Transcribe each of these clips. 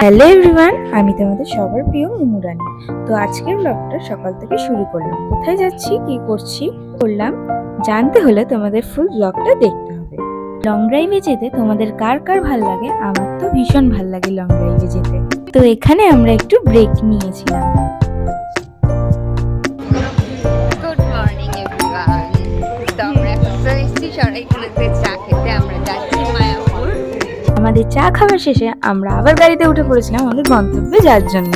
Hello everyone, আমি তোমাদের সবার প্রিয় মুমুরানি। তো আজকের ব্লগটা সকাল থেকে শুরু করলাম। কোথায় যাচ্ছি, কি করছি করলাম জানতে হলে তোমাদের ফুল ব্লগটা দেখতে হবে। লং ড্রাইভে যেতে তোমাদের কার কার ভাল লাগে? আমার তো ভীষণ ভাল লাগে লং ড্রাইভে যেতে। তো এখানে আমরা একটু ব্রেক নিয়েছিলাম। Good morning everyone. তো আমরা এখন তো এসেছি সরাইখানাতে চা খেতে। আমরা যাচ্ছি মায়াপুর। আমাদের চা খাওয়ার শেষে আমরা আবার গাড়িতে উঠে পড়েছিলাম আমাদের গন্তব্যে যাওয়ার জন্য।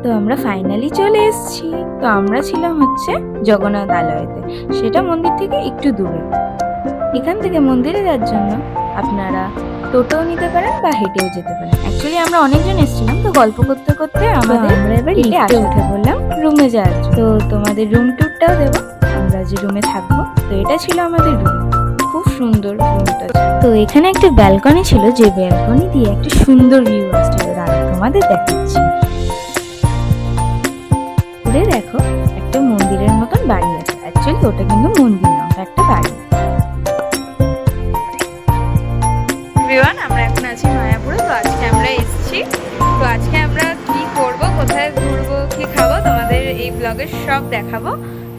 তো আমরা ফাইনালি চলে এসেছি। তো আমরা ছিলাম জগন্নাথ আলয়তে, সেটা মন্দির থেকে একটু দূরে। এখান থেকে মন্দিরে যাওয়ার জন্য আপনারা টোটোও নিতে পারেন বা হেঁটেও যেতে পারেন। অ্যাকচুয়ালি আমরা অনেকজন এসেছিলাম, তো গল্প করতে করতে আমরা এবার লিফটে উঠে পড়লাম রুমে যাওয়ার জন্য। তো তোমাদের রুম ট্যুরটাও দেবো, আমরা যে রুমে থাকবো। তো এটা ছিল আমাদের রুম, খুব সুন্দর রুমটা। তো এখানে একটা ব্যালকনি ছিল, যে ব্যালকনি দিয়ে একটা সুন্দর ভিউ আসছিল। তোমাদের দেখাচ্ছি। দেখো, একটা মন্দিরের মতন বাড়ি আছে। অ্যাকচুয়ালি ওটা কিন্তু মন্দির না, ওটা একটা বাড়ি। এভরিওয়ান, আমরা এখন আছি মায়াপুরে। তো আজকে আমরা এসেছি। তো আজকে আমরা কি করব, কোথায় ঘুরবো, কি খাবো, তোমাদের এই ব্লগে সব দেখাবো।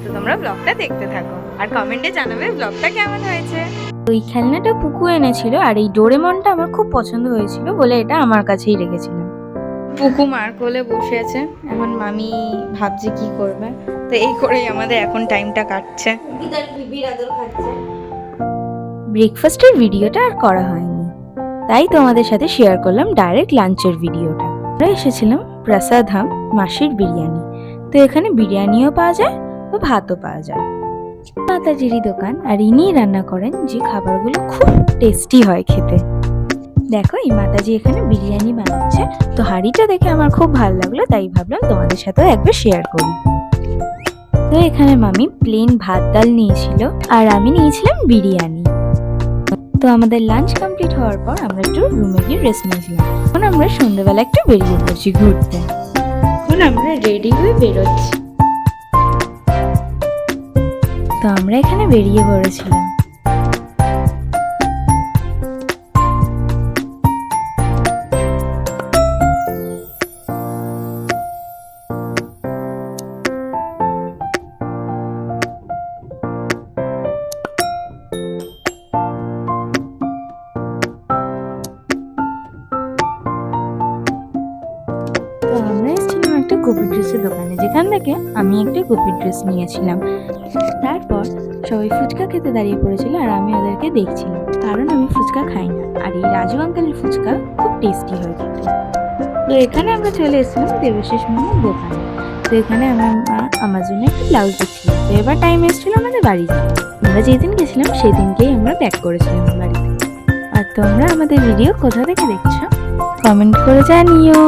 তো তোমরা ব্লগটা দেখতে থাকো আর কমেন্টে জানাবে ব্লগটা কেমন হয়েছে। ওই খেলনাটা পুকু এনেছিল, আর এই ডোরেমনটা আমার খুব পছন্দ হয়েছিল বলে এটা আমার কাছেই রেখেছিলাম। পুকু মার কোলে বসে আছে, এখন মামি ভাবছে কি করবে। তো এই করেই আমাদের এখন টাইমটা কাটছে। ব্রেকফাস্টের ভিডিওটা আর করা হয়নি, তাই তোমাদের সাথে শেয়ার করলাম ডাইরেক্ট লাঞ্চের ভিডিওটা। আমরা এসেছিলাম প্রসাধাম মাসির বিরিয়ানি। তো এখানে বিরিয়ানিও পাওয়া যায় ও ভাতও পাওয়া যায়। মাতাজিরই দোকান, আর ইনিই রান্না করেন, যে খাবারগুলো খুব টেস্টি হয় খেতে। দেখো, এই মাতাজি এখানে বিরিয়ানি বানাচ্ছে। তো হাঁড়িটা দেখে আমার খুব ভালো লাগলো, তাই ভাবলাম তোমাদের সাথেও একবার শেয়ার করি। তো এখানে মামি প্লেন ভাত ডাল নিয়েছিল, আর আমি নিয়েছিলাম বিরিয়ানি। তো আমাদের লাঞ্চ কমপ্লিট হওয়ার পর আমরা একটু রুমে গিয়ে রেস্ট নিয়েছিলাম। এখন আমরা সন্ধ্যেবেলা একটু বেরিয়ে পড়ছি ঘুরতে। এখন আমরা রেডি হয়ে বেরোচ্ছি। তো আমরা এখানে বেরিয়ে পড়েছিলাম। তো আমরা এসেছিলাম একটা গোপী ড্রেসের দোকানে, যেখান থেকে আমি একটা গোপী ড্রেস নিয়েছিলাম। তারপর সবাই ফুচকা খেতে দাঁড়িয়ে পড়েছিল, আর আমি ওদেরকে দেখছিলাম, কারণ আমি ফুচকা খাই না। আর এই রাজু আঙ্কেলের ফুচকা খুব টেস্টি হয় খেতে। তো এখানে আমরা চলে এসেছিলাম দেবাশিস মোমোর দোকানে। তো এখানে আমার মা আমার জন্য একটা ব্লাউজ দিচ্ছিল। তো এবার টাইম এসেছিল আমাদের বাড়ি যাওয়া। আমরা যেদিন গেছিলাম সেদিনকেই আমরা ব্যাক করেছিলাম বাড়িতে। আর তোমরা আমাদের ভিডিও কোথা থেকে দেখছো কমেন্ট করে জানিও।